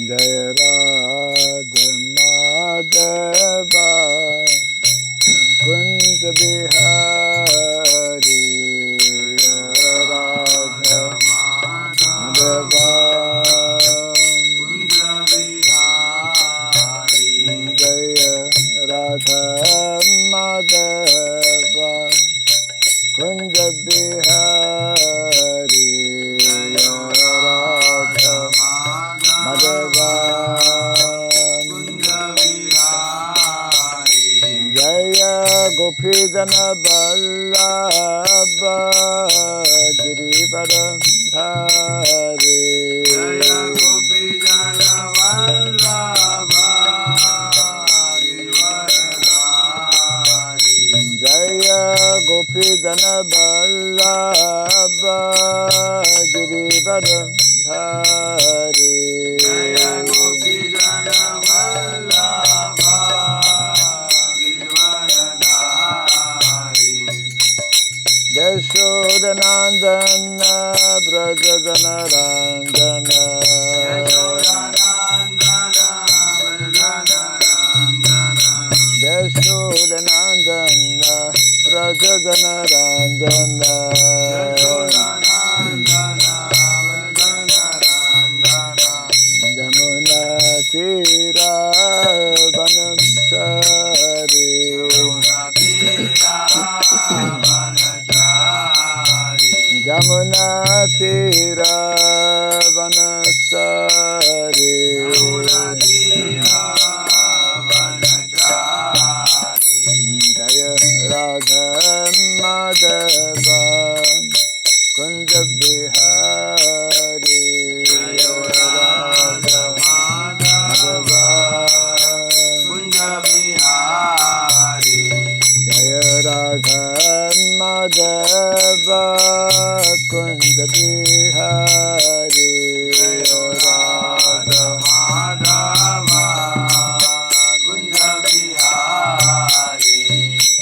Jaya Radha Madhava Kunja Bihari Jaya Radha Madhava Kunja Bihari Jaya Radha Madhava Kunja Bihari Jaya Radha Madhava Kunja Bihari Jaya Gopidana Vallabha Girivardhari Jaya Gopidana Vallabha Girivardhari Jaya Gopidana Vallabha Girivardhari Jaya Gopidana Vallabha Girivardhari Yashodanandana Brajadana Randana Yashodanandana Brajadana Randana Jamuna Tira Vanamsari Jamuna Tira Vanamsari Jaya Radha Madhava Kunja Bihari Jaya Radha Madhava Kunja Bihari Jaya Radha Madhava Kunja Bihari Jaya Radha Madhava Kunja Bihari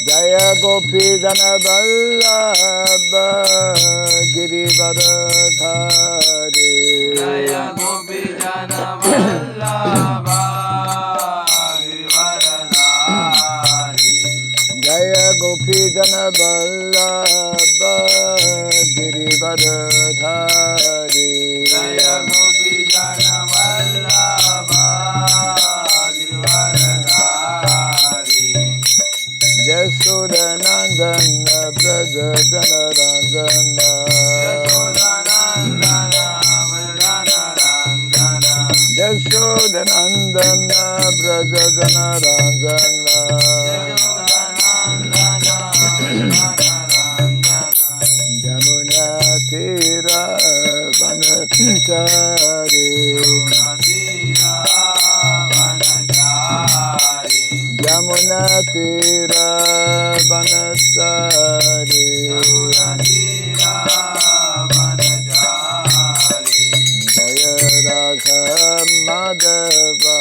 Jaya Gopidana Vallabha Girivardhari Jaya Gopidana Vallabha Girivardhari Jaya Gopidana Vallabha Girivardhari Jaya Gopidana Vallabha Girivardhari Yashodanandana Brajadana Randana Yashodanandana Brajadana Randana Jamuna Tira Vanachari Jamuna Tira Vanachari Jaya Radha Madhava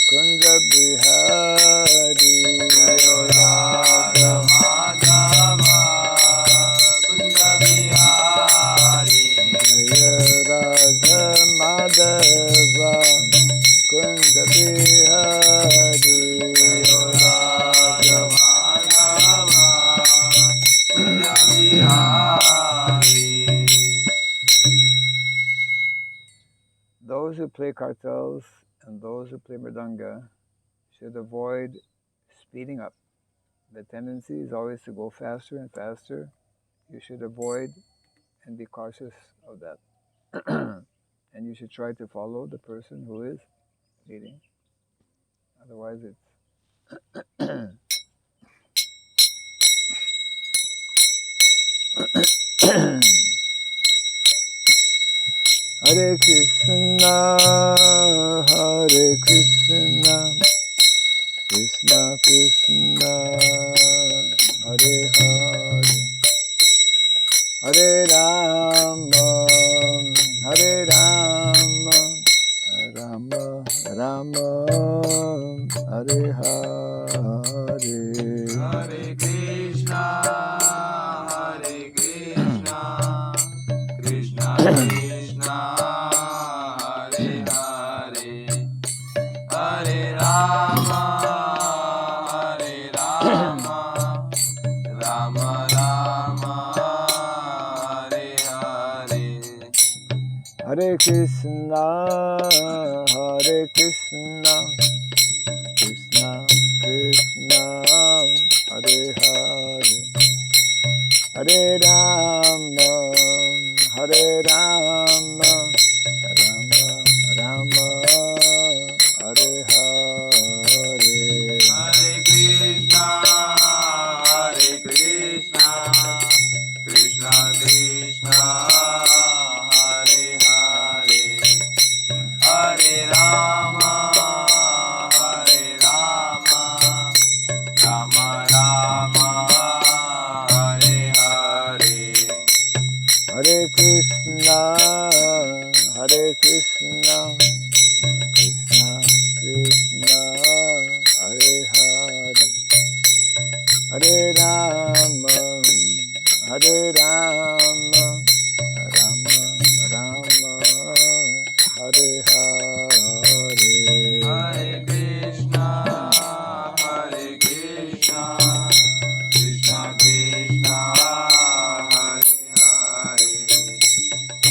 Kunja Bihari Jaya Radha Madhava Kunja Bihari Jaya Radha Madhava Kunja Bihari Jaya Radha Madhava Kunja Bihari. Those who play kartals and those who play mridanga should avoid speeding up. The tendency is always to go faster and faster. You should avoid and be cautious of that. And you should try to follow the person who is leading. Otherwise it's Hare Krishna, Hare Krishna, Krishna Krishna, Hare Hare, Hare Rama, Hare Rama, Rama Rama, Hare Hare, Hare Krishna, Hare Krishna, Krishna Krishna, Hare Hare. Hare Krishna, Hare Krishna, Krishna Krishna, Hare Hare, Hare Rama, Hare Rama, Rama Rama, Hare Hare. Hare Krishna, Hare Krishna, Krishna Krishna, Hare Hare, Hare Rama, Hare Rama, Rama Rama, Hare Hare. Hare Krishna, Hare Krishna, Krishna Krishna, Hare Hare, Hare Rama, Hare Rama, Rama Rama, Hare Hare. Hare Krishna, Hare Krishna, Krishna Krishna, Hare Hare,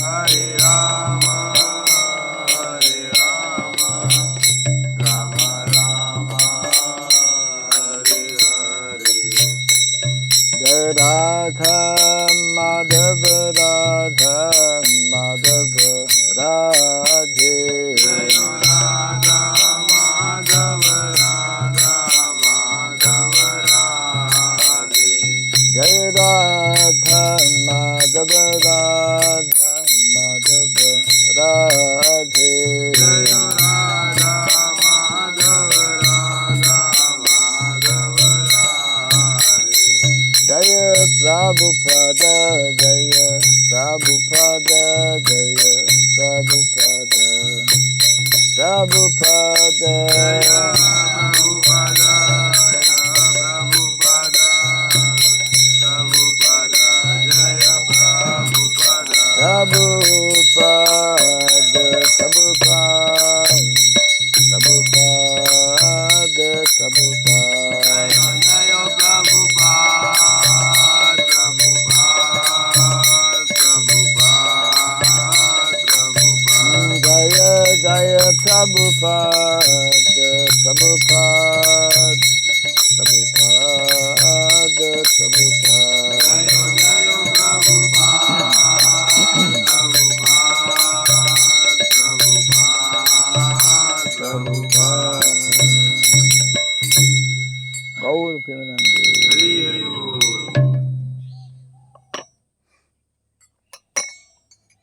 Hare Rama, Hare Rama, Rama Rama, Hare Hare. Jai Radha Madhava, Radha Madhava, Radhe. Jai Radha Madhava, Radha Madhava, Radhe. Jai Radha Madhava, Radha Madhava, Radhe. Jai Radha Madhava, Radha Madhava, Radhe. Jaya Prabhupada, Jaya Prabhupada, Jaya Prabhupada, Prabhupada, Jaya Prabhupada, Jaya Prabhupada, Prabhupada, Jaya Prabhupada, Prabhupada, Prabhupada, Prabhupada, Prabhupada. Jaya Jaya Prabhupada, Prabhupada, Prabhupada, Prabhupada. Jaya Jaya Prabhupada, Prabhupada, Prabhupada, Prabhupada. Jaya Jaya Prabhupada, Prabhupada, Prabhupada. Gaur Premanande. Hari Hari Bol.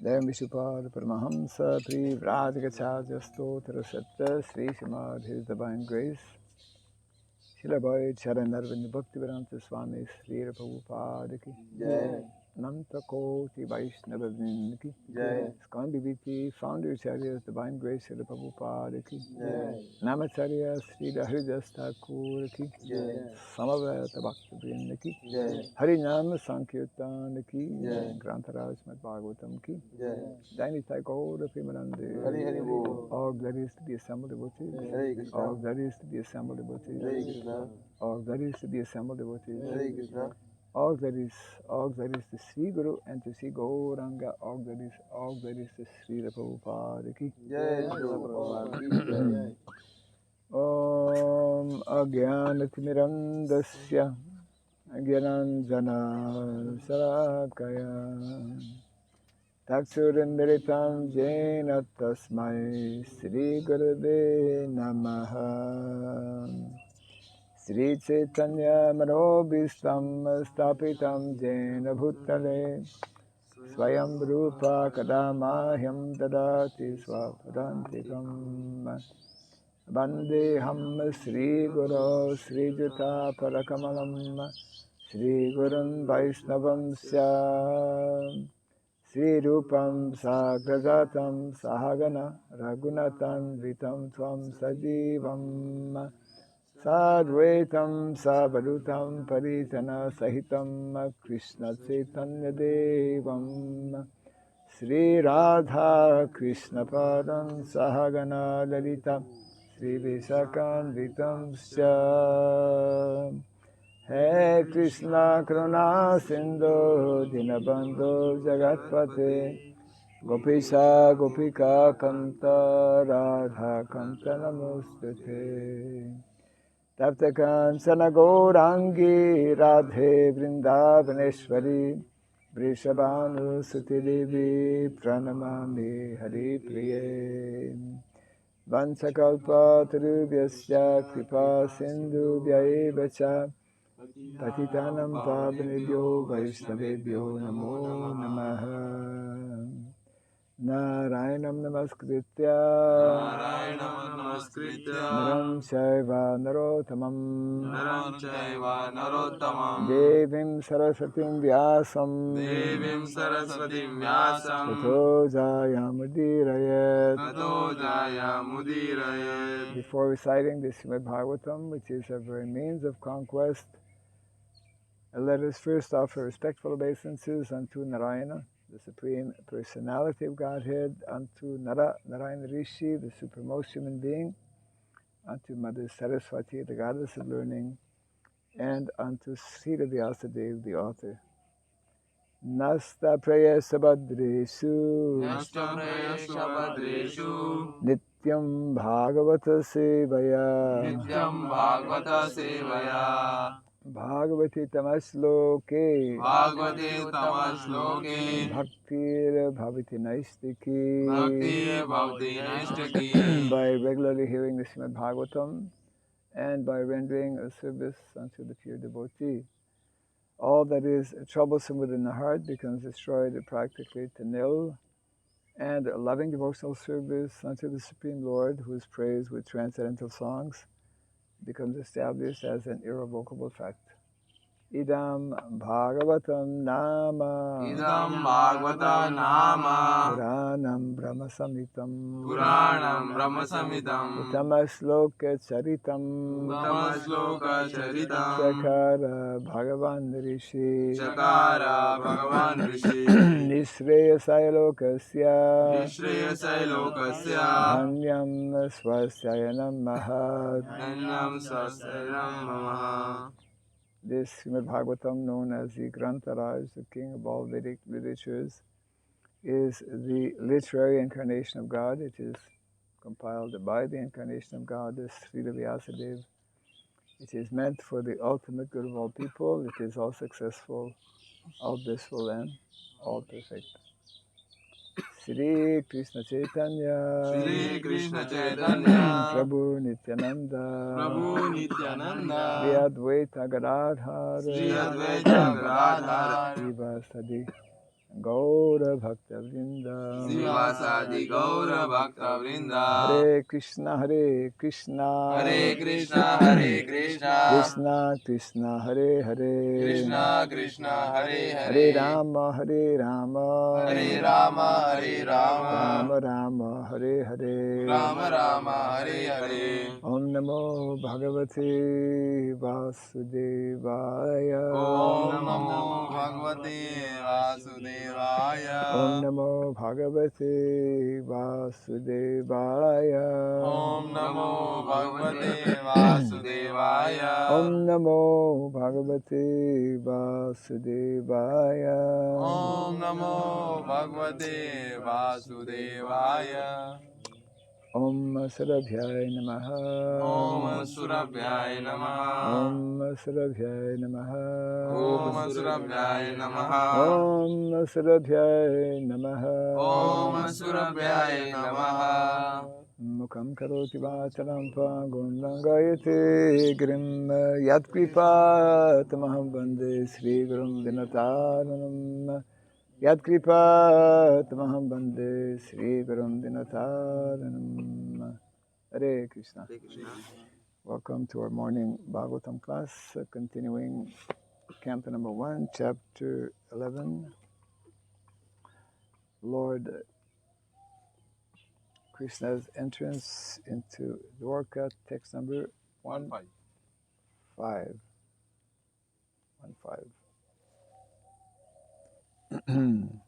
Jai Vishupad Paramahamsa Pri Vrajagacharya Stotra Satya Sri Srimad His Divine Grace Srila Bhai Charan Arvind Bhakti Vedanta Swami Sri Prabhupada Ki Jai. Nanta Koti Vaishnava Vrinda Ki Jai. Skand BBT Founder Acharyas Divine Grace Srila Prabhupada Ki Jai. Namacharya Sri Haridas Thakur Ki Jai. Samaveta Bhakti Vrinda Ki Jai. Harinam Sankirtan Ki Jai. Grantaraj Srimad Bhagavatam Ki Jai. Dainitai Gaura Premanande. Hari Hari Bol. All glories to the assembled devotees. Hare Krishna. All glories to the assembled devotees. Hare Krishna. All glories to the assembled devotees. Hare Krishna. All glories to Sri Guru and to Sri Gauranga. All glories to Sri Prabhupada Ki. Jai Srila Prabhupada ki Jai. Om Agyanatimirandasya Agyananjana Sarakaya Taksurindritam Jena Tasmai Sri Gurave Namaha Sri Chaitanya Manobhistam Stapitam Jena Bhutale Swayam Rupa Kadamahyam Dadati Swapadantikam Vandeham Sri Guru Sri Juta Parakamalam Sri Gurun Vaishnavam Syam Sri Rupam Sagrajatam Sahagana Raghunatan Vitam Tvam Sajivam Sadvaitam Savadutam Paritana Sahitam Krishna Chaitanya Devam Sri Radha Krishna Padam Sahagana Lalita Sri Visakan Vitam Syam Hey Krishna Karuna Sindhu Dinabandhu Jagatpate Gopisa Gopika Kanta Radha Kanta Namostute. Tapta Kansana Gaurangi Radhe Vrindavaneshwari Vrishabhanu Suti Devi Pranamami Hari Priye. Vansakalpa Tarubhyasya Kripa Sindhu Vyayevacha Patitanam Pavanebhyo Vaishnavebhyo Namo Namaha. Narayanam Namaskritya Naram Chaiva Narottamam Devim Saraswatim Vyasam Tato Jayamudiraye. Before reciting the Srimad Bhagavatam, which is a very means of conquest, let us first offer respectful obeisances unto Narayana, the Supreme Personality of Godhead, unto Narayana Rishi, the supremmost human being, unto Mother Saraswati, the goddess of learning, and unto Sridham Vyasadeva, the author. Nasta prayasa badreshu Nityam Bhagavata Sevaya Bhagavati Tamasloke Bhaktir Bhavati Naistiki. By regularly hearing the Srimad Bhagavatam and by rendering a service unto the pure devotee, all that is troublesome within the heart becomes destroyed practically to nil, and a loving devotional service unto the Supreme Lord, who is praised with transcendental songs, becomes established as an irrevocable fact. Idam Bhagavatam Nama Puranam Brahmasamitam Uttama Charitam Chakara Bhagavan Rishi Nishreyasaya Lokasya Dhanyam Swasyayanam Mahat. This Srimad Bhagavatam, known as the Grantaraj, the king of all Vedic literatures, is the literary incarnation of God. It is compiled by the incarnation of God, the Sridham Vyasadeva. It is meant for the ultimate good of all people. It is all successful, all blissful, and all perfect. Shri Krishna Chaitanya Prabhu Nityananda Shri Advaita Gadadhar Srivasadi Gaura Bhakta Vrinda Hare Krishna Krishna Krishna Hare Hare Hare Rama Rama Rama Hare Hare Om Namo Bhagavate Vasudevaya Om Namo Bhagavate Vasudevaya Om Namo Bhagavate Vasudevaya Om Namo Bhagavate Vasudevaya Om Namo Bhagavate Vasudevaya Om Namo Bhagavate Vasudevaya Om Surabhyaya Namaha Om Surabhyaya Namaha Om Surabhyaya Namaha Om Surabhyaya Namaha Om Surabhyaya Namaha Om Surabhyaya Namaha Mukham karoti vacharam pangam langayate grim yat kripa tamaham bande Sri Gurum Dinataranam Yat kripa tamaham bande Sri Gurum Dinataranam. Hare Krishna. Welcome to our morning Bhagavatam class, continuing Canto number 1, chapter 11. Lord Krishna's entrance into Dwarka, text number 15. 15.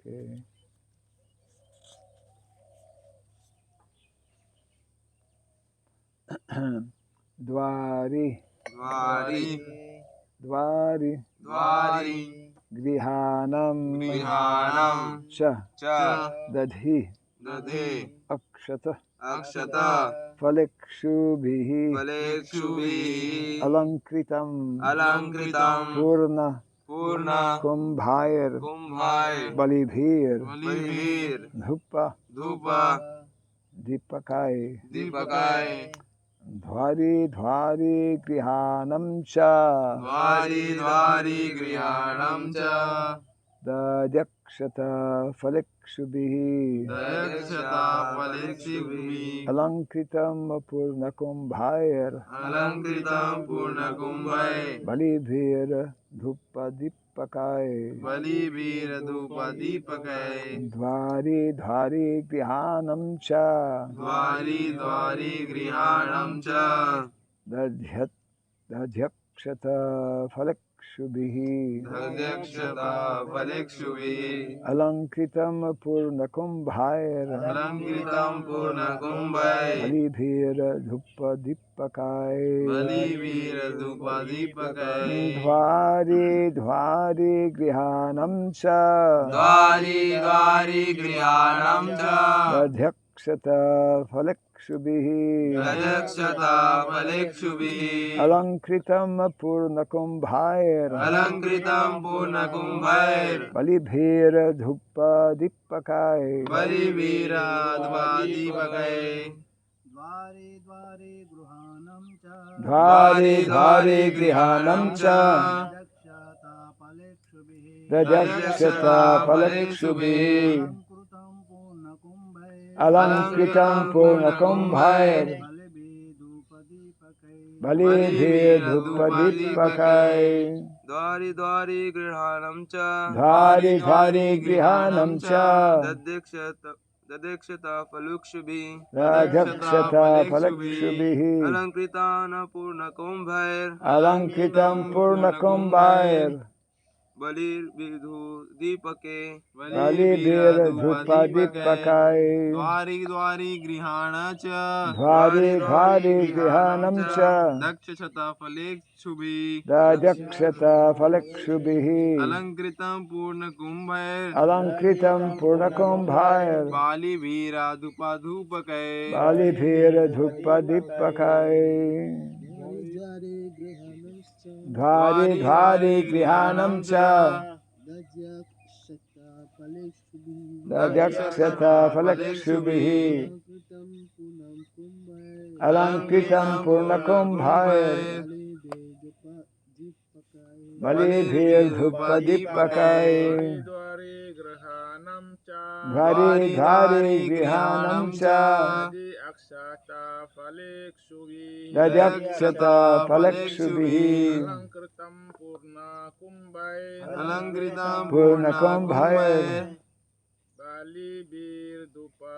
Okay. Dwari Grihanam Cha Dadhi Akshata Falekshubhihi Alankritam Purna Kumbhair Balibhir Dhupa Dipakai Dhwari Dhwari Grihanam Cha Dajakshata Falekshubhihi Alankritam Purnakumbhair Balibhir Dhupa Dipakai Dhwari Dhwari Grihanam Cha Dajakshata Falekshubhihi Alankritam Purnakumbhair Balibhir Dhupa Dipakai Dhwari Dhwari Grihanam Cha Dajakshata Falekshubhihi Alankritam Purnakumbhair Balibhir Dhupa Dipakai Dhwari Dhwari Grihanam Cha Dajakshata Falekshubhihi Alankritam Purnakumbhair Balibhir Dhupa Dipakai Dhwari Dhwari Grihanam Cha Dhwari Dhwari Grihanam Cha Dadekshata Falukshubhi Dajakshata Falekshubhihi Alankritana Purnakumbhair Alankritam Purnakumbhair Balir Vidhu Dipake Balibhir Dhupa Dipakai Dhwari Dhwari Grihana Cha Dhwari Dhwari Grihanam Cha Dakshata Falekshubhi Dajakshata Falekshubhihi Alankritam Purnakumbhair Alankritam Purnakumbhair Bali Vira Dhupa Dhupake Balibhir Dhupa Dipakai Dhwari Dhwari Grihanam Cha Dajakshata Falekshubhihi Alankritam Purnakumbhair Balibhir Dhupa Dipakai Dhwari Dhwari Grihanam Cha Dajakshata Falekshubhihi Alankritam Purnakumbhair Balibhir Dhupa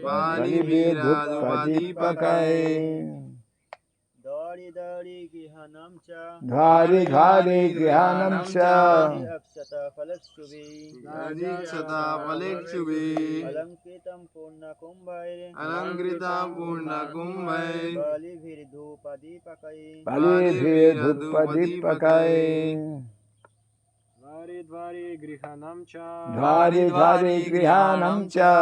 Balibhir Dhupa Dipakai Dhwari Dhwari Grihanam Cha Dhwari Dhwari Grihanam Cha Akshata Falekshubhi Dajakshata Falekshubhi Alankritam Purnakumbhair Alankritam Purnakumbhair Balibhir Dhupa Dipakai Balibhir Dhupa Dipakai Dhwari Dhwari Grihanam Cha Dhwari Dhwari Grihanam Cha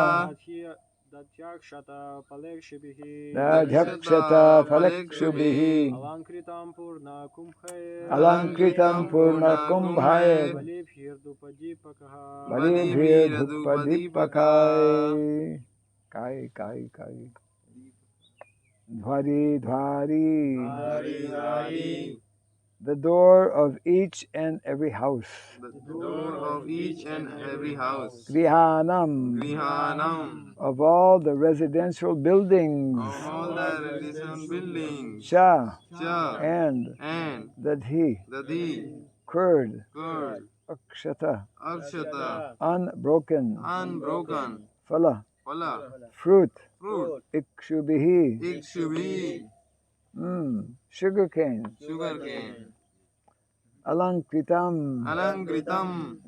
Dajakshata Falekshubhi Dajakshata Falekshubhihi Alankritam Purnakumbhair Alankritam Purnakumbhair Balibhir Dhupa Dipakaha Balibhir Dhupa Dipakai Kai Kai Kai Dhwari Dhwari The door of each and every house. The door of each and every house. Grihanam of all the residential buildings. Of all the residential buildings. Cha And Dadhi Kurd Akshata unbroken Phala fruit Ikshubhihi sugar cane Alankritam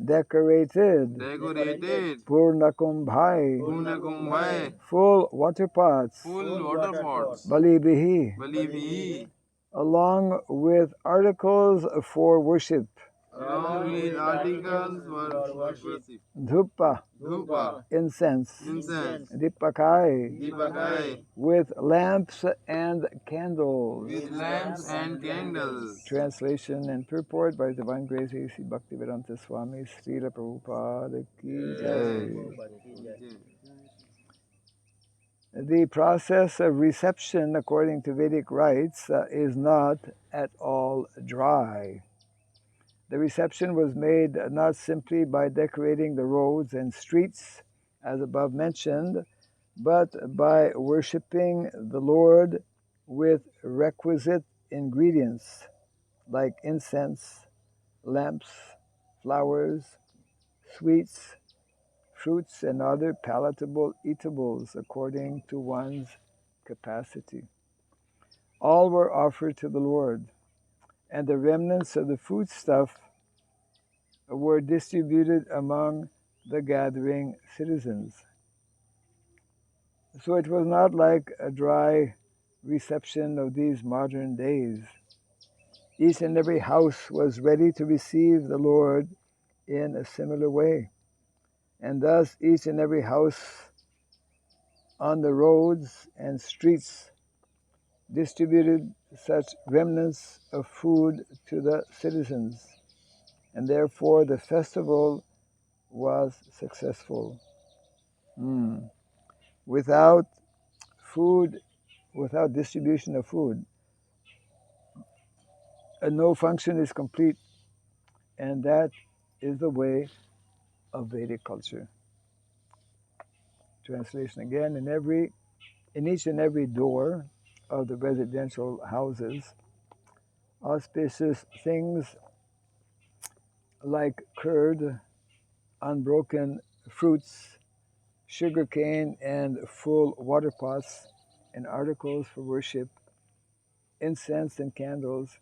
decorated Purnakumbhai full water pots Balibhihi along with articles for worship along with articles for worship. Dhupa, Dhupa, incense. incense. Dipakai, Dipakai, with lamps and candles. with lamps and candles. Translation and purport by Divine Grace A.C. Bhaktivedanta Swami Srila Prabhupada Ki Jai. The process of reception according to Vedic rites is not at all dry. The reception was made not simply by decorating the roads and streets, as above mentioned, but by worshipping the Lord with requisite ingredients like incense, lamps, flowers, sweets, fruits, and other palatable eatables according to one's capacity. All were offered to the Lord, and the remnants of the foodstuff were distributed among the gathering citizens. So it was not like a dry reception of these modern days. Each and every house was ready to receive the Lord in a similar way. And thus each and every house on the roads and streets distributed such remnants of food to the citizens. And therefore the festival was successful. Without food, without distribution of food, no function is complete. And that is the way of Vedic culture. Translation again, in each and every door of the residential houses, auspicious things like curd, unbroken fruits, sugarcane, and full water pots, and articles for worship, incense and candles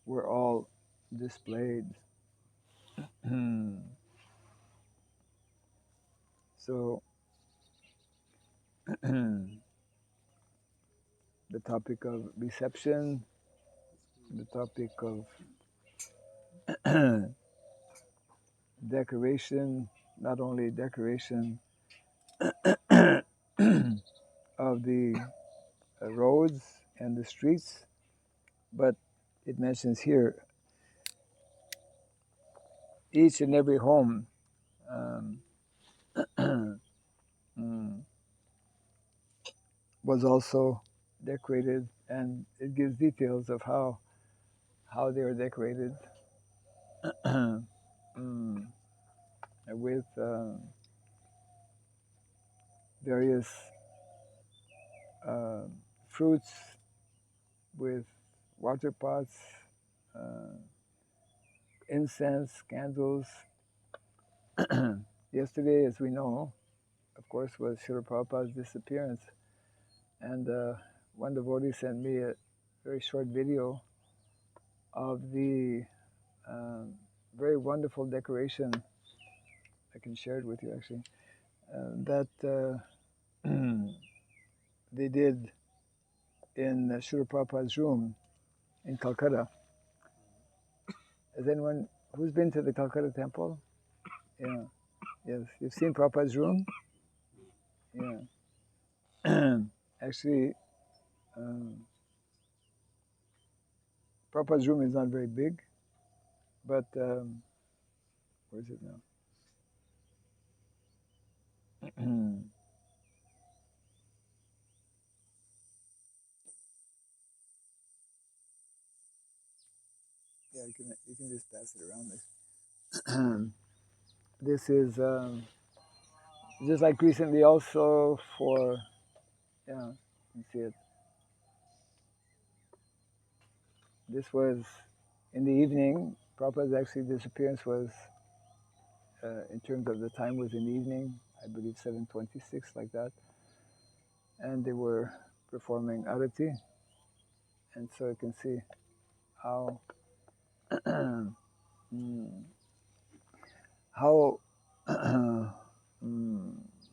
were all displayed. So, the topic of reception, the topic of decoration, not only decoration of the roads and the streets, but it mentions here each and every home was also decorated, and it gives details of how they were decorated with various fruits, with water pots, incense, candles. Yesterday, as we know, of course, was Srila Prabhupada's disappearance. And one devotee sent me a very short video of the very wonderful decoration. I can share it with you, actually, that they did in Srila Prabhupada's room in Calcutta. Has anyone, who's been to the Calcutta temple? Yeah. Yes. You've seen Prabhupada's room? Yeah. Actually, Prabhupada's room is not very big, but where is it now? Yeah, you can just pass it around this. This is just like recently also for, yeah, you can see it. This was in the evening. Prabhupada's actually disappearance was, in terms of the time, was in the evening, I believe 7:26, like that. And they were performing arati. And so you can see how how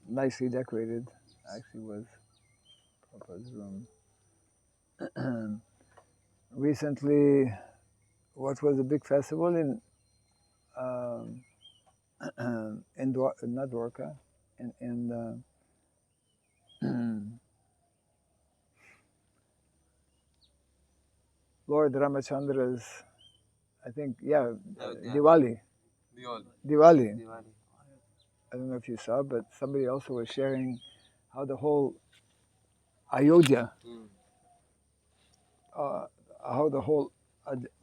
nicely decorated actually was Prabhupada's room. Recently, what was a big festival in not Dwarka, in Lord Ramachandra's, I think, Diwali. Diwali. I don't know if you saw, but somebody also was sharing how the whole Ayodhya,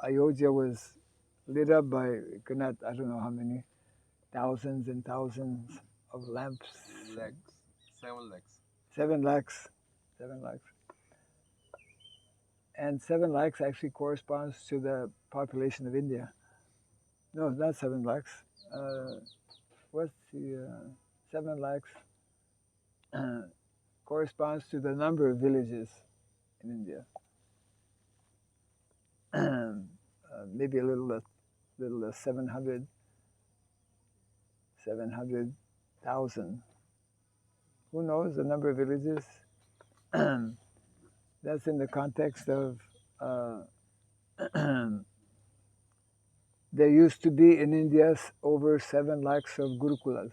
Ayodhya was lit up by, I don't know how many, thousands and thousands of lamps. 7 lakhs. 7 lakhs. 7 lakhs. And 7 lakhs actually corresponds to the population of India. No, not 7 lakhs. What's the 7 lakhs corresponds to the number of villages in India. Maybe a little less, 700,000. Who knows the number of villages? That's in the context of there used to be in India over 7 lakhs of gurukulas,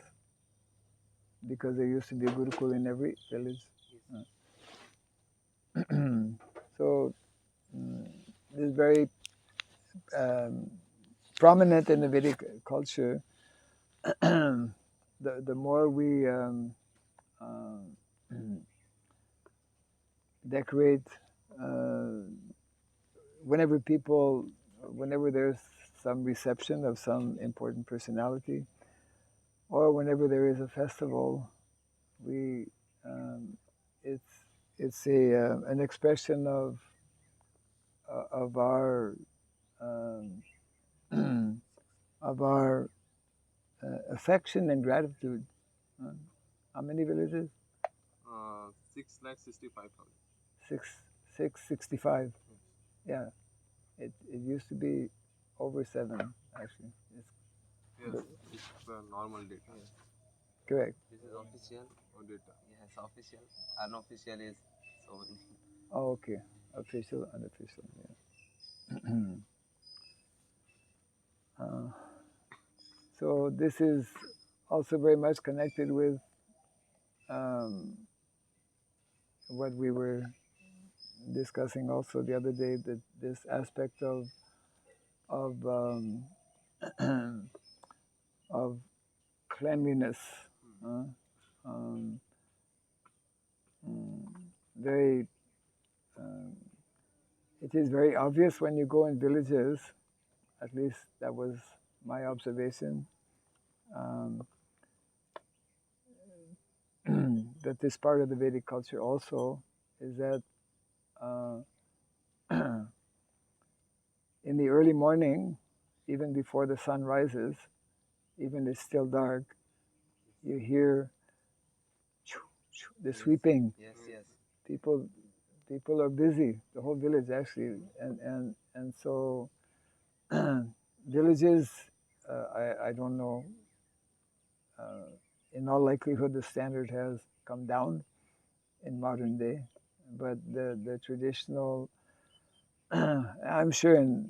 because there used to be a gurukul in every village. So this is very prominent in the Vedic culture. The more we decorate, whenever there's some reception of some important personality, or whenever there is a festival, we it's an expression of our of our affection and gratitude. How many villages? 665,000. 665. Yeah, it used to be over 7 actually. Yes, it's the normal data. Correct. This is official. Or data. Yes, official. Unofficial is so many. Oh, okay. Official, unofficial. Yeah. So this is also very much connected with what we were discussing also the other day, that this aspect of of cleanliness. Very. It is very obvious when you go in villages. At least that was my observation. That this part of the Vedic culture also is that in the early morning, even before the sun rises, even it's still dark, you hear the sweeping. Yes. People are busy. The whole village actually, and so villages. I don't know. In all likelihood, the standard has come down in modern day, but the traditional. I'm sure in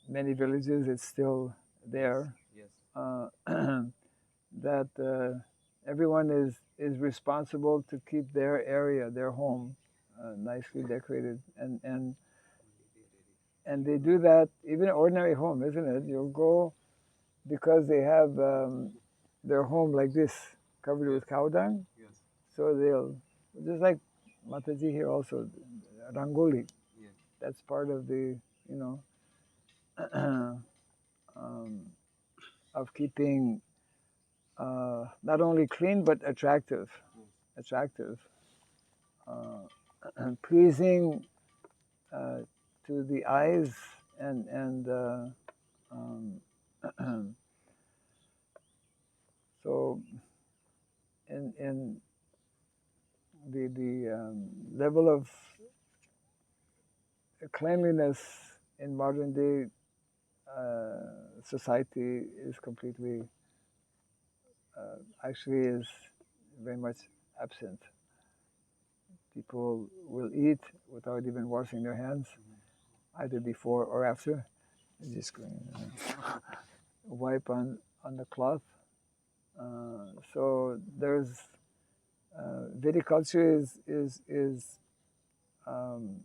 many villages it's still there. Yes. That everyone is responsible to keep their area, their home, nicely decorated, and they do that even in ordinary home, isn't it? You'll go because they have their home like this, covered with cow dung. Yes. So they'll, just like Mataji here also, Rangoli. Yes. That's part of the, of keeping not only clean but attractive, pleasing to the eyes and so in the level of cleanliness in modern day society is completely actually is very much absent. People will eat without even washing their hands, either before or after. Just going wipe on the cloth. So there's Vedic culture um,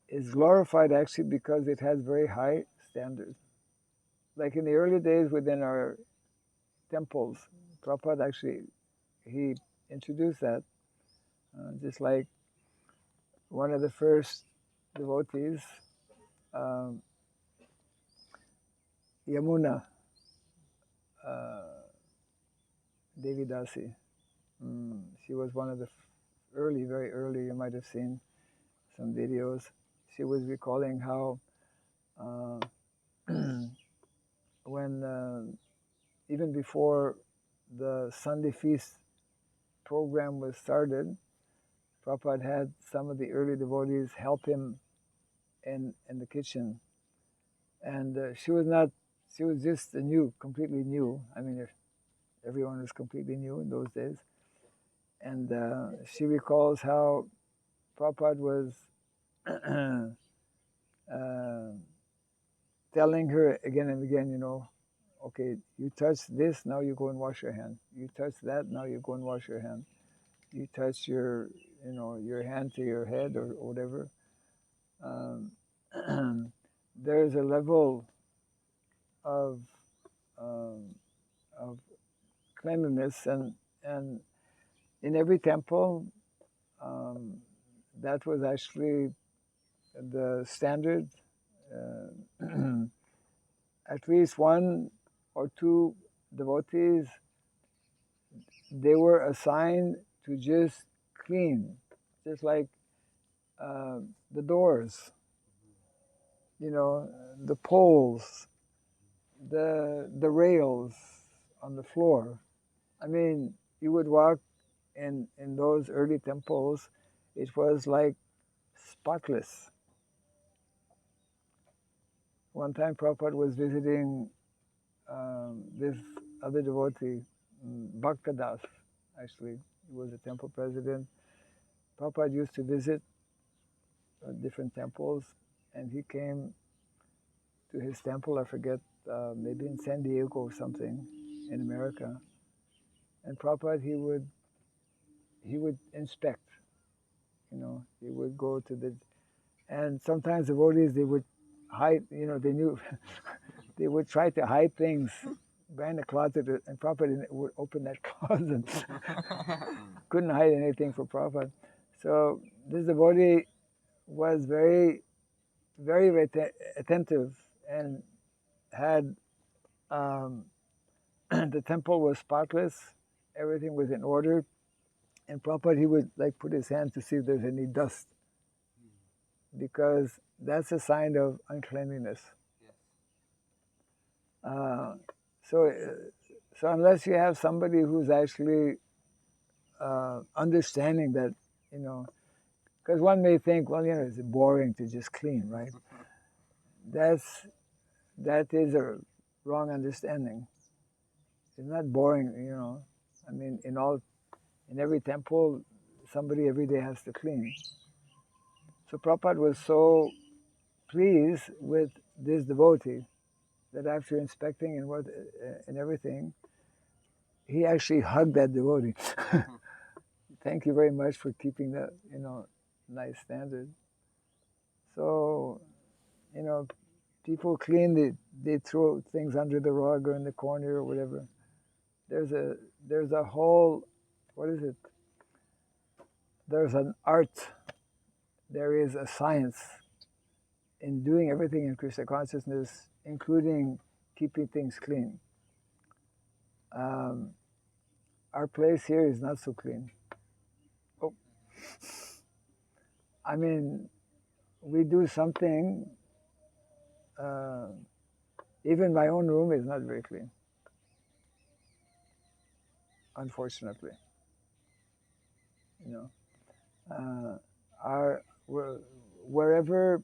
is glorified actually because it has very high standards. Like in the early days within our temples, Prabhupada actually he introduced that. Just like one of the first devotees, um, Yamuna Devi Dasi. She was one of the very early, you might have seen some videos. She was recalling how when even before the Sunday feast program was started, Prabhupada had some of the early devotees help him in the kitchen. And she was just completely new. I mean, everyone was completely new in those days. And she recalls how Prabhupada was telling her again and again, okay, you touch this, now you go and wash your hand. You touch that, now you go and wash your hand. You touch your hand to your head or whatever. There's a level of cleanliness, and in every temple, that was actually the standard. At least one or two devotees, they were assigned to just clean, just like the doors, the poles, the rails on the floor. I mean, you would walk in those early temples, it was like spotless. One time Prabhupada was visiting this other devotee, Bhaktadas, actually. He was a temple president. Prabhupada used to visit different temples, and he came to his temple, I forget, maybe in San Diego or something, in America. And Prabhupada, he would inspect, he would go to and sometimes devotees, they would hide, they knew, they would try to hide things behind the closet, and Prabhupada would open that closet and couldn't hide anything for Prabhupada. So this devotee was very, very, very attentive and had the temple was spotless, everything was in order, and Prabhupada, he would like put his hand to see if there's any dust, because that's a sign of uncleanliness. So unless you have somebody who's actually understanding that, because one may think, well, it's boring to just clean, right? That is a wrong understanding. It's not boring, I mean, in every temple, somebody every day has to clean. So Prabhupada was so pleased with this devotee that after inspecting and everything, he actually hugged that devotee. Thank you very much for keeping that, nice standard. So, people clean, they throw things under the rug or in the corner or whatever. There's a whole, what is it? There's an art, there is a science in doing everything in Krishna consciousness, including keeping things clean. Our place here is not so clean. Oh, I mean, we do something. Even my own room is not very clean, unfortunately. Wherever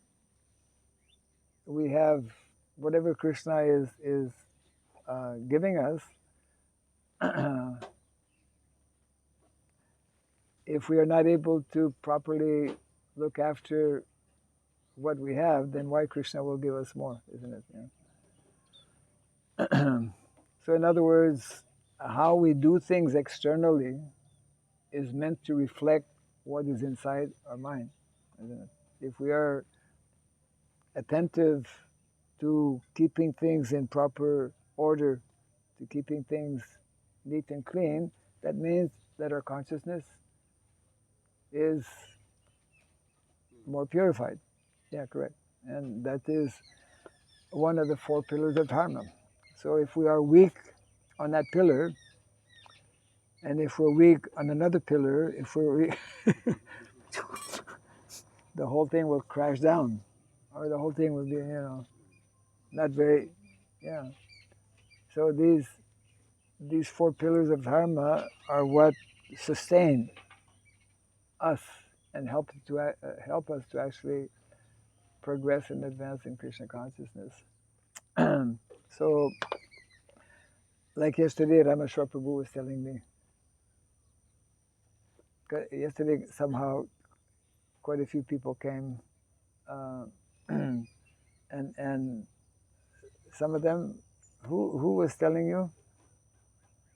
we have whatever Krishna is giving us, if we are not able to properly look after what we have, then why Krishna will give us more, isn't it? So in other words, how we do things externally is meant to reflect what is inside our mind, isn't it? If we are attentive to keeping things in proper order, to keeping things neat and clean, that means that our consciousness is more purified. Yeah, correct. And that is one of the four pillars of dharma. So if we are weak on that pillar, and if we're weak on another pillar, if we're weak, the whole thing will crash down, or the whole thing will be, not very, yeah. So these four pillars of dharma are what sustain us and help us to actually progress and advance in Krishna consciousness. So, like yesterday, Rameshwar Prabhu was telling me. Yesterday, somehow, quite a few people came, and some of them, who was telling you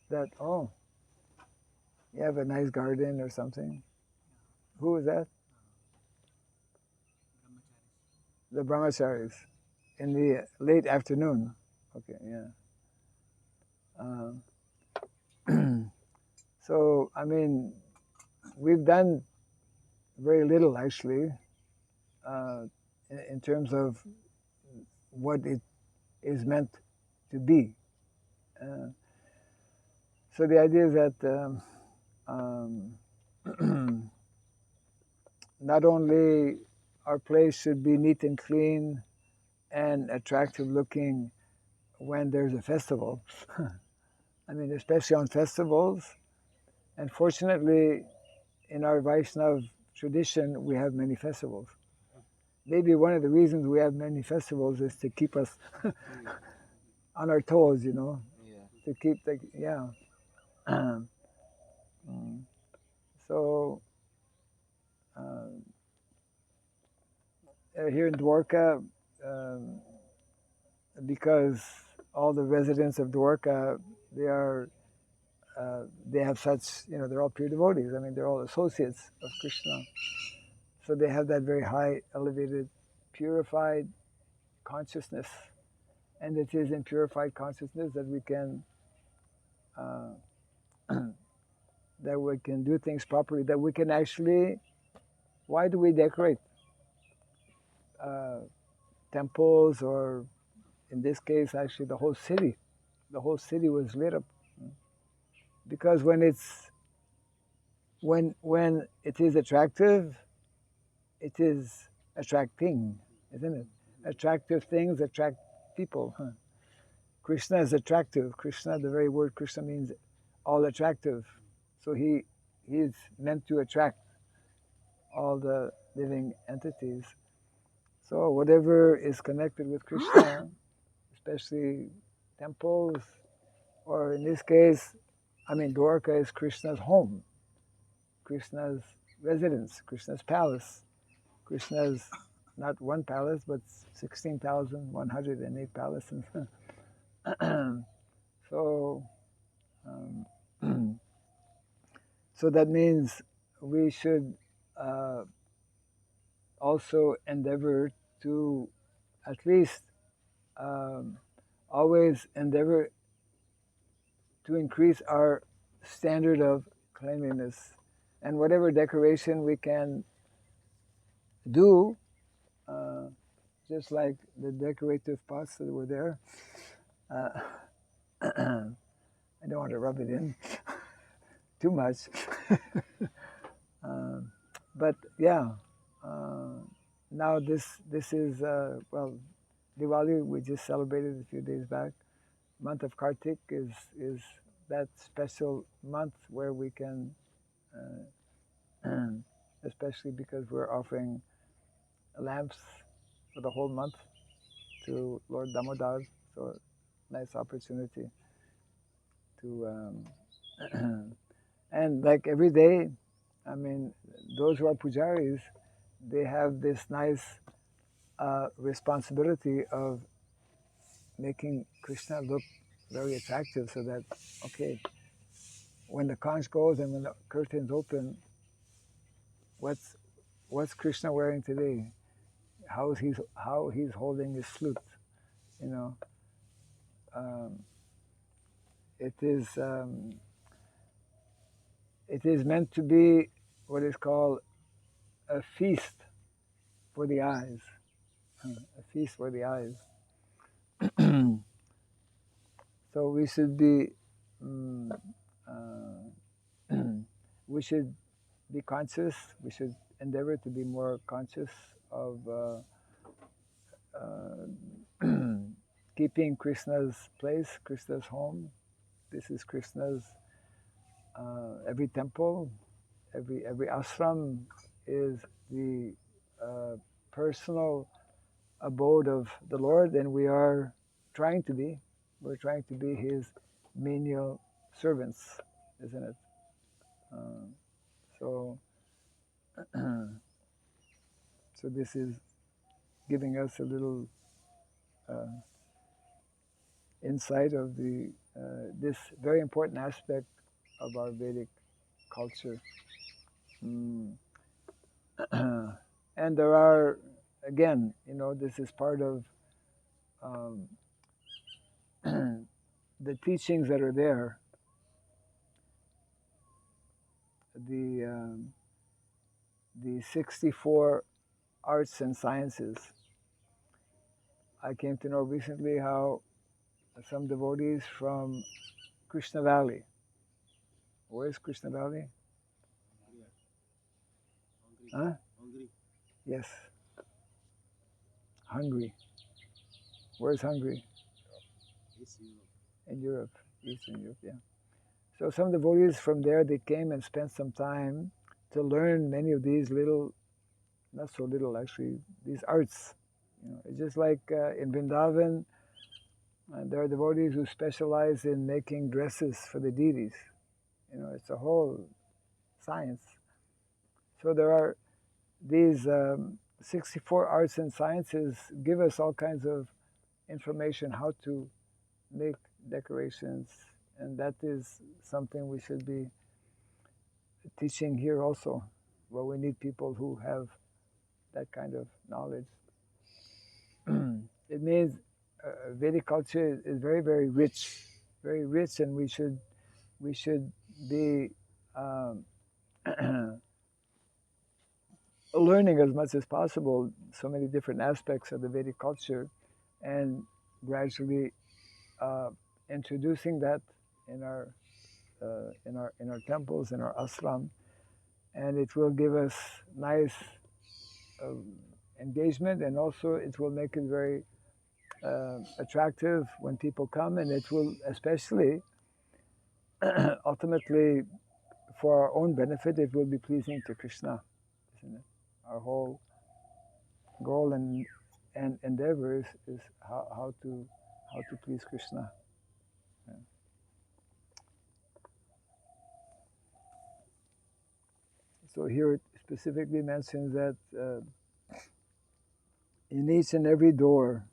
that, oh, you have a nice garden or something? Who was that? The brahmacharis in the late afternoon. Okay, yeah. So, I mean, we've done very little actually in terms of what it is meant to be. So the idea is that not only our place should be neat and clean and attractive looking when there's a festival. I mean, especially on festivals. And fortunately, in our Vaishnava tradition, we have many festivals. Maybe one of the reasons we have many festivals is to keep us on our toes, Yeah. to keep So here in Dwarka, because all the residents of Dwarka, they have such, they're all pure devotees. I mean, they're all associates of Krishna. So they have that very high, elevated, purified consciousness. And it is in purified consciousness that we can do things properly, that we can actually, why do we decorate temples, or in this case, actually the whole city? The whole city was lit up. Because when it is attractive, it is attracting, isn't it? Attractive things attract people. Krishna is attractive. Krishna, the very word Krishna means all attractive. So he is meant to attract all the living entities. So whatever is connected with Krishna, especially temples, or in this case, Dwarka is Krishna's home, Krishna's residence, Krishna's palace. Krishna's not one palace, but 16,108 palaces. So, so that means we should also endeavor to at least always endeavor to increase our standard of cleanliness, and whatever decoration we can do, just like the decorative pots that were there. I don't want to rub it in too much. But yeah, now this is, Diwali we just celebrated a few days back. Month of Kartik is that special month where we can, especially because we're offering lamps for the whole month to Lord Damodar. So nice opportunity to, and like every day, those who are pujaris, they have this nice responsibility of making Krishna look very attractive, so that, okay, when the conch goes and when the curtains open, what's Krishna wearing today? How he's holding his flute, you know. It is meant to be what is called a feast for the eyes, a feast for the eyes. So we should be we should be conscious. We should endeavor to be more conscious of keeping Krishna's place, Krishna's home. This is Krishna's. Every temple, every ashram is the personal abode of the Lord, and we are trying to be. We're trying to be His menial servants, isn't it? So this is giving us a little insight of the this very important aspect of our Vedic culture. And there are, again, this is part of the teachings that are there. The 64 arts and sciences. I came to know recently how some devotees from Krishna Valley. Where is Krishna Valley? Huh? Yes. Hungary. Where's Hungary? In Europe. Eastern Europe, yeah. So some devotees from there, they came and spent some time to learn many of these little, not so little actually, these arts. It's just like in Vrindavan, there are devotees who specialize in making dresses for the deities. It's a whole science. So there are these 64 arts and sciences give us all kinds of information how to make decorations, and that is something we should be teaching here also, where we need people who have that kind of knowledge. It means Vedic culture is very, very rich, and we should be learning as much as possible so many different aspects of the Vedic culture, and gradually introducing that in our temples, in our ashram, and it will give us nice engagement, and also it will make it very attractive when people come, and it will especially ultimately for our own benefit, it will be pleasing to Krishna, isn't it? Our whole goal and endeavor is how to please Krishna. Yeah. So here it specifically mentions that in each and every door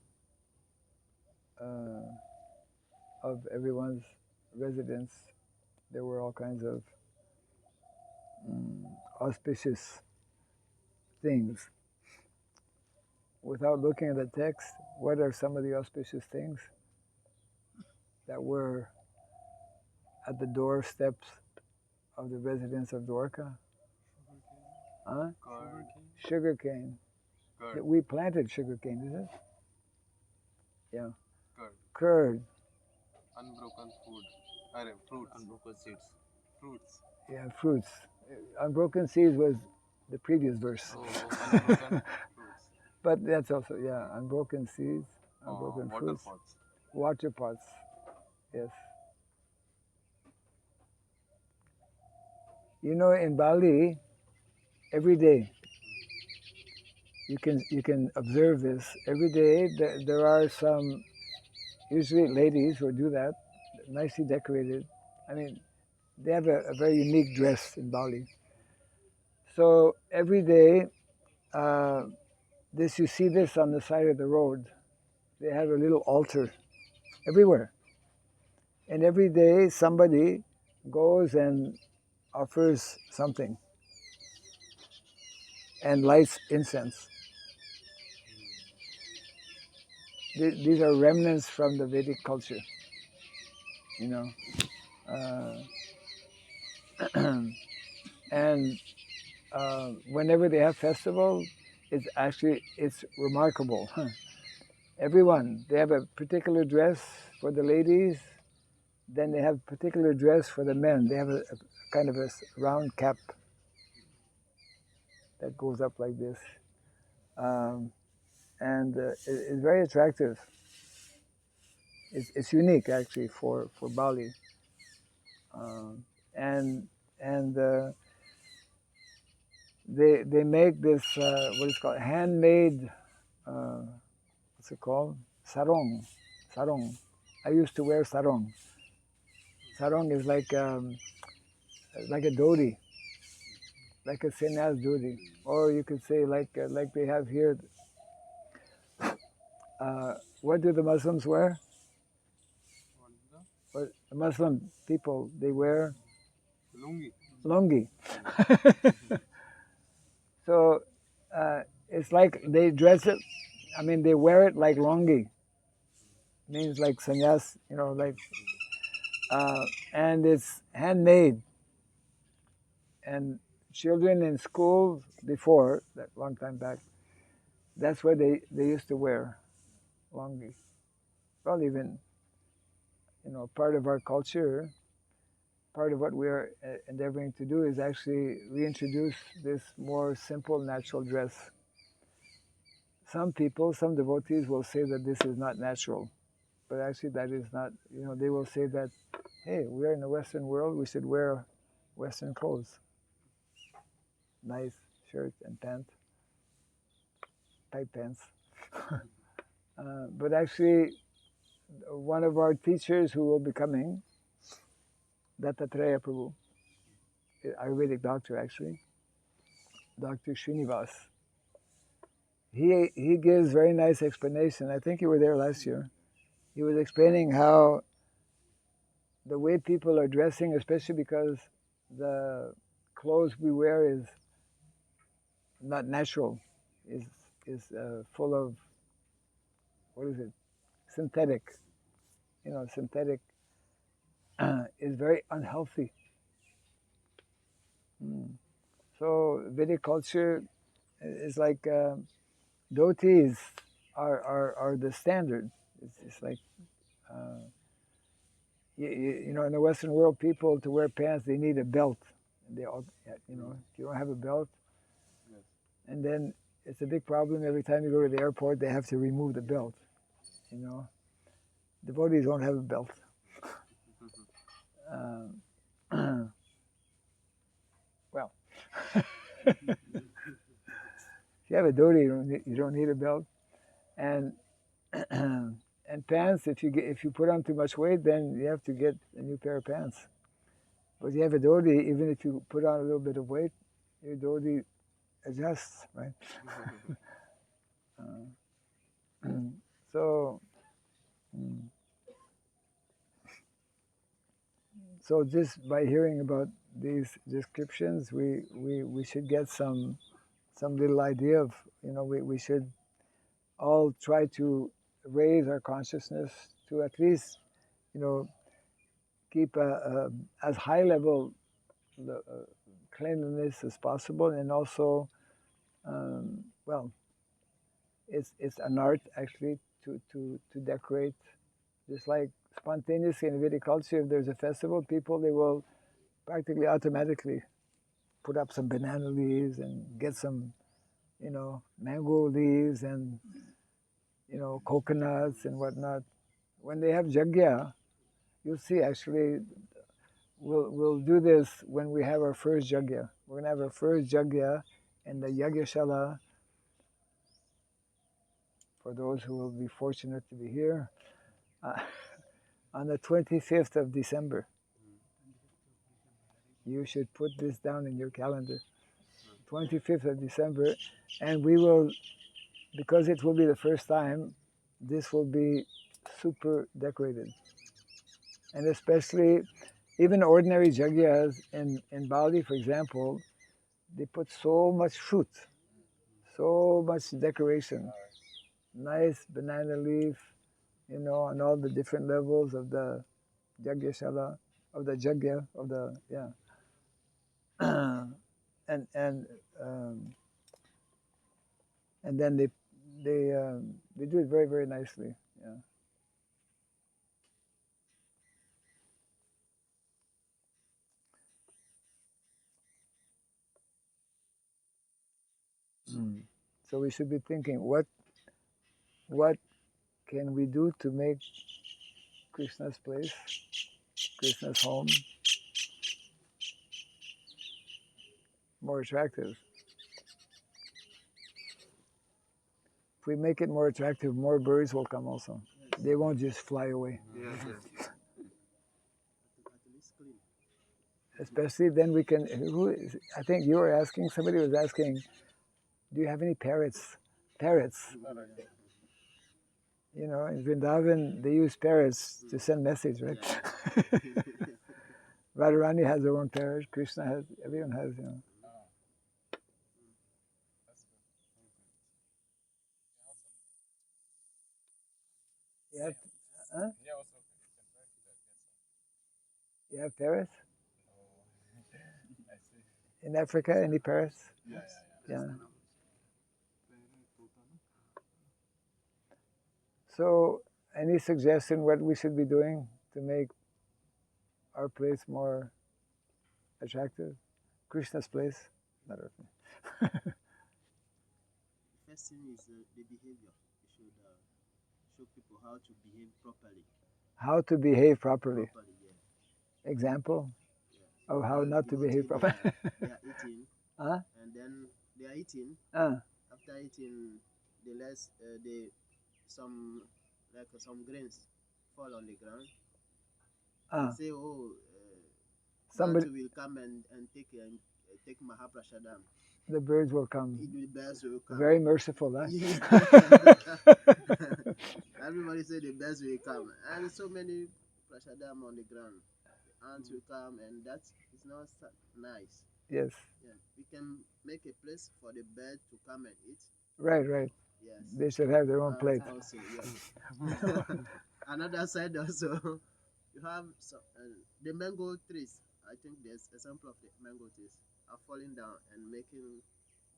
of everyone's residence, there were all kinds of auspicious things. Without looking at the text, what are some of the auspicious things that were at the doorsteps of the residents of Dwarka? Huh? Sugar cane. We planted sugar cane, is it? Yeah. Curd. Unbroken food. Fruits. Unbroken seeds. Fruits. Yeah, fruits. Unbroken seeds was the previous verse. Unbroken fruits. But that's also, yeah, unbroken seeds, unbroken fruits. Pots. Water pots, yes. In Bali, every day, you can observe this. Every day there are some, usually ladies who do that, nicely decorated. I mean, they have a very unique dress in Bali. So every day, you see this on the side of the road. They have a little altar everywhere. And every day somebody goes and offers something and lights incense. These are remnants from the Vedic culture, you know. And whenever they have festival, it's remarkable. Everyone, they have a particular dress for the ladies, then they have a particular dress for the men. They have a kind of a round cap that goes up like this. And it's very attractive. It's unique actually for Bali. And they make this what is called handmade what's it called, sarong. I used to wear sarong. Sarong is like a dhoti, like a sannyas dhoti, or you could say like they have here. What do the Muslims wear? What the Muslim people, they wear lungi. So it's like they dress it. I mean, they wear it like lungi. Means like sannyas, you know, like, and it's handmade. And children in school before that, long time back, that's what they used to wear, lungi. Well, even, you know, part of our culture, part of what we are endeavoring to do is actually reintroduce this more simple, natural dress. Some people, some devotees will say that this is not natural, but actually that is not, you know, they will say that, hey, we are in the Western world, we should wear Western clothes. Nice shirt and pant, tight pants. But actually, one of our teachers who will be coming, Dattatreya Prabhu, Ayurvedic doctor actually, Dr. Srinivas, he gives very nice explanation. I think you were there last year. He was explaining how the way people are dressing, especially because the clothes we wear is not natural, is full of, what is it, synthetic. You know, synthetic is very unhealthy. So Vedic culture is like dhotis are the standard. It's like you know, in the Western world, people to wear pants they need a belt. They all, you know, if you don't have a belt, and then it's a big problem every time you go to the airport. They have to remove the belt. You know, devotees don't have a belt. Well, if you have a dhoti, you don't need a belt, and and pants. If you put on too much weight, then you have to get a new pair of pants. But if you have a dhoti, even if you put on a little bit of weight, your dhoti adjusts, right? So just by hearing about these descriptions, we should get some little idea of, you know, we should all try to raise our consciousness to at least, you know, keep as high level cleanliness as possible, and also, well, it's an art actually to decorate, just like spontaneously in Vedic culture. If there's a festival, people, they will practically automatically put up some banana leaves and get some, you know, mango leaves and, you know, coconuts and whatnot. When they have yajna, you'll see actually, we'll do this when we have our first yajna. We're going to have our first yajna in the Yagyashala, for those who will be fortunate to be here, on the 25th of December. You should put this down in your calendar. 25th of December, and we will, because it will be the first time, this will be super decorated. And especially, even ordinary jagyas in Bali, for example, they put so much fruit, so much decoration, nice banana leaf, on all the different levels of the jagyashala, of the jagya, of the, yeah. And then they do it very, very nicely. Yeah. So we should be thinking, what can we do to make Krishna's place, Krishna's home, more attractive? If we make it more attractive, more birds will come also. They won't just fly away. Yes. Especially then we can, I think you were asking, somebody was asking, do you have any parrots? Parrots. In Vrindavan, they use parrots to send message, right? Radharani has her own parrot, Krishna has, everyone has, You have, huh? You have parrots? In Africa, any parrots? Yeah. So, any suggestion what we should be doing to make our place more attractive? Krishna's place? Not our place. First thing is the behavior. You should show people how to behave properly. How to behave properly. Yeah. Example Yeah. of how not to behave properly. They are eating, Huh? and then they are eating. After eating, they some grains fall on the ground. They say, somebody will come and take Mahaprashadam. The birds will come. The birds will come. Very merciful, huh? Everybody say the birds will come, and so many prashadam on the ground. The ants will come, and that is not nice. Yes. Yeah, we can make a place for the bird to come and eat. Right. Yes. They should have their own plate. Also, yes. Another side also, you have the mango trees. I think there's a sample of the mango trees are falling down and making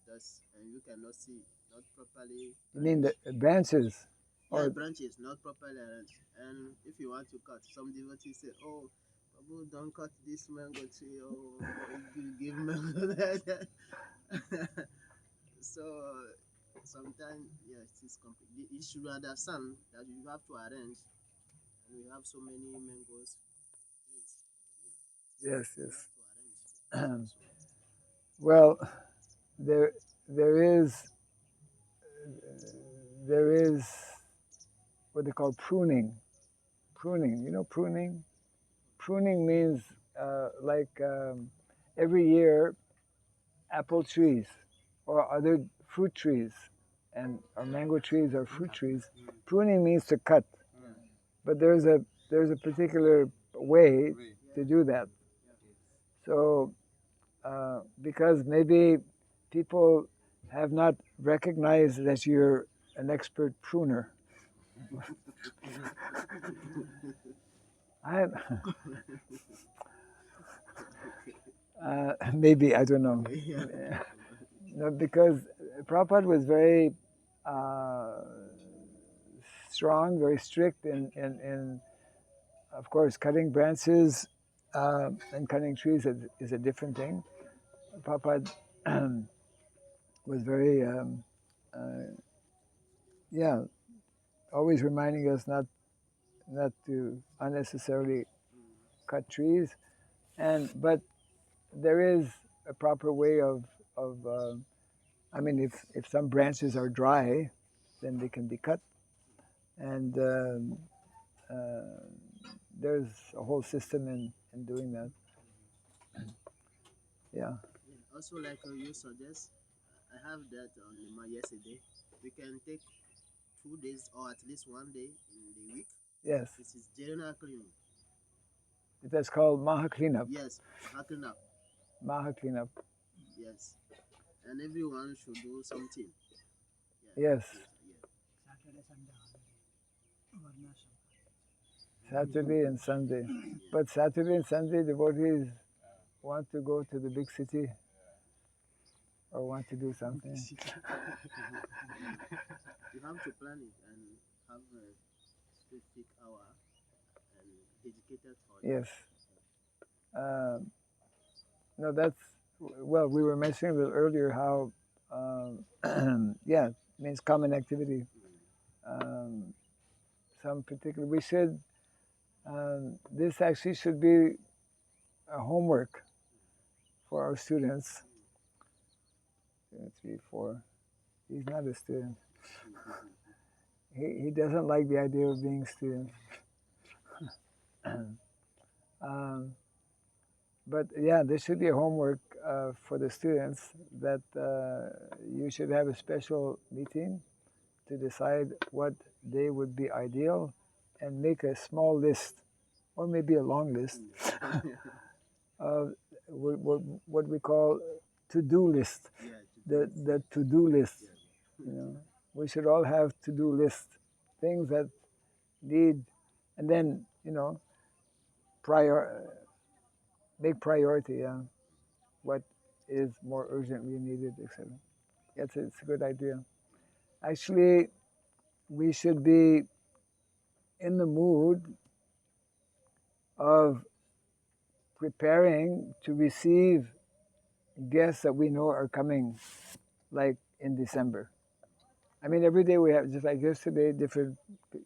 dust, and you cannot see, not properly. You mean the branches? Yeah, branches not properly arranged. And if you want to cut, some devotees say, "Oh, Babu, don't cut this mango tree. Oh, give mango." So sometimes, yes, it's complete. You should understand that you have to arrange, and we have so many mangoes trees. Yes. Well, there is what they call pruning. Pruning, pruning? Pruning means every year apple trees or other fruit trees or mango trees or fruit trees. Pruning means to cut, but there's a particular way to do that. So because maybe people have not recognized that you're an expert pruner. Maybe, I don't know. No, because Prabhupada was very strong, very strict in of course, cutting branches and cutting trees is a different thing. Prabhupada was very, always reminding us not to unnecessarily cut trees, but there is a proper way of if some branches are dry, then they can be cut, and there's a whole system in doing that. Yeah. Also, like you suggest, I have that on my yesterday. We can take 2 days or at least 1 day in the week. Yes, This is general cleaning. that's called Maha Cleanup. Yes, cleanup. Maha Cleanup. Yes, and everyone should do something. Yes. Yeah. Saturday and Sunday. But Saturday and Sunday, devotees want to go to the big city or want to do something. You have to plan it and have a specific hour and dedicated for it. Yes. No, that's, well, we were mentioning a little earlier how, yeah, it means common activity. Some particular, we should, this actually should be a homework for our students. 2, 3, 4. He's not a student. He doesn't like the idea of being a student. But yeah, there should be a homework for the students that you should have a special meeting to decide what day would be ideal and make a small list or maybe a long list of what we call to-do list. The to-do list. You know, we should all have to-do list, things that need, and then, you know, make priority, what is more urgently needed, etc. It's a good idea. Actually, we should be in the mood of preparing to receive guests that we know are coming, like in December. I mean, every day we have, just like yesterday,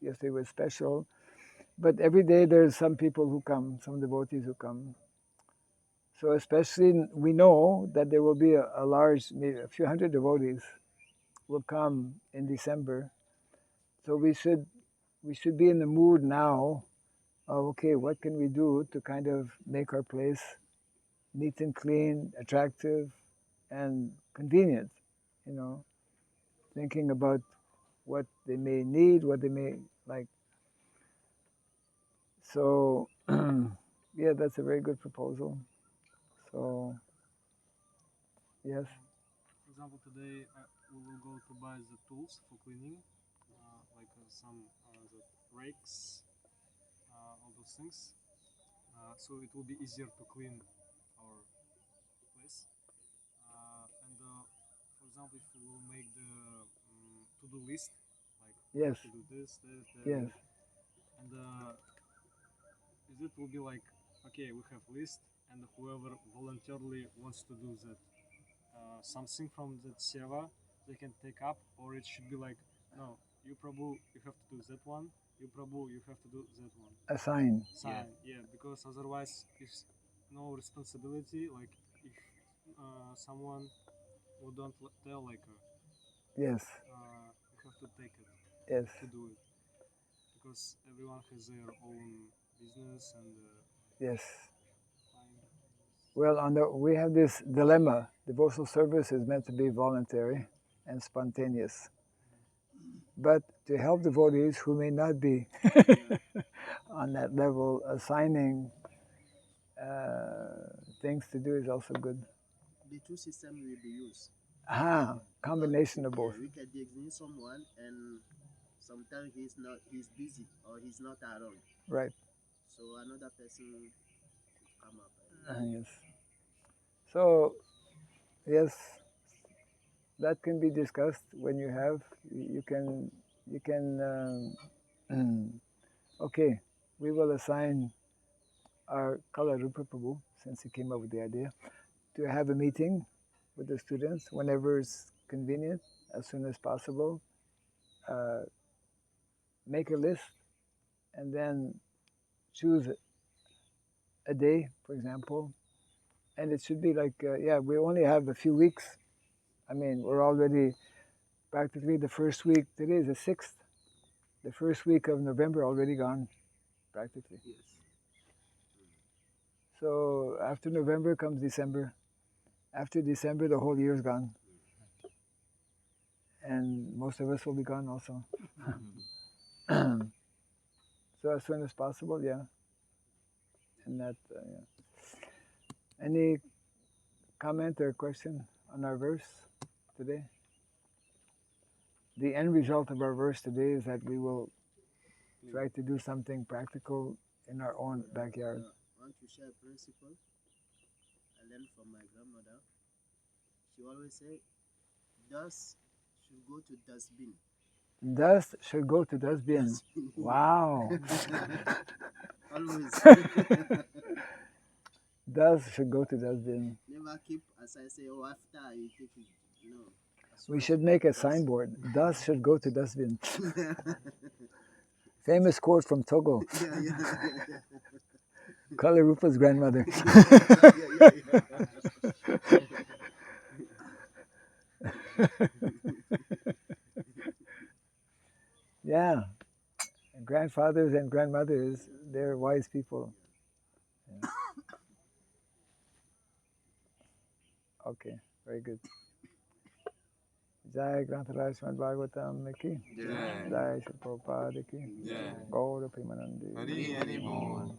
yesterday was special, but every day there's some people who come, some devotees who come. So especially, we know that there will be a large, maybe a few hundred devotees will come in December. So we should be in the mood now of, okay, what can we do to kind of make our place neat and clean, attractive, and convenient, you know, thinking about what they may need, what they may like. So, yeah, that's a very good proposal. So, yes. For example, today we will go to buy the tools for cleaning, like some the rakes, all those things. So it will be easier to clean our place. And for example, if we will make the to-do list, like Yes. to do this, Yes. and it will be like, okay, we have list, and whoever voluntarily wants to do that something from that seva, they can take up, or it should be like, no, you Prabhu, you have to do that one, you Prabhu, you have to do that one. Assign. Yeah, because otherwise, if no responsibility, like if someone who don't tell, like, Yes. you have to take it Yes. to do it, because everyone has their own business and Yes. time. Well, we have this dilemma. Devotional service is meant to be voluntary and spontaneous. But to help devotees who may not be on that level, assigning things to do is also good. The two systems will be used. Combination of both. We can designate someone, and sometimes he's busy or he's not around. Right. So another person should come up. Yes. So, yes, that can be discussed when you have. You can. Okay, we will assign our Kala Rupa Prabhu, since he came up with the idea, to have a meeting with the students whenever it's convenient, as soon as possible. Make a list, and then choose a day, for example. And it should be like, we only have a few weeks. I mean, we're already practically the first week. Today is the 6th. The first week of November already gone, practically. Yes. So after November comes December. After December, the whole year is gone. and most of us will be gone also. So as soon as possible, yeah. And that, yeah. Any comment or question on our verse today? The end result of our verse today is that we will try to do something practical in our own backyard. I want to share a principle I learned from my grandmother. She always say, dust should go to dustbin. Dust should go to dustbin. Wow. Always. Dust should go to dustbin. Never keep, as I say, oh, after you take it. No. We should make a signboard. Dust should go to dustbin. Famous quote from Togo. Kala Rupa's grandmother. Yeah. Grandfathers and grandmothers, they're wise people. Yeah. Okay, very good. Jai Grantaraj Srimad Bhagavatam ki. Jai. Jai Shri Prabhupada ki. Jai. Gaura Premanandi. Hari Hari Bol.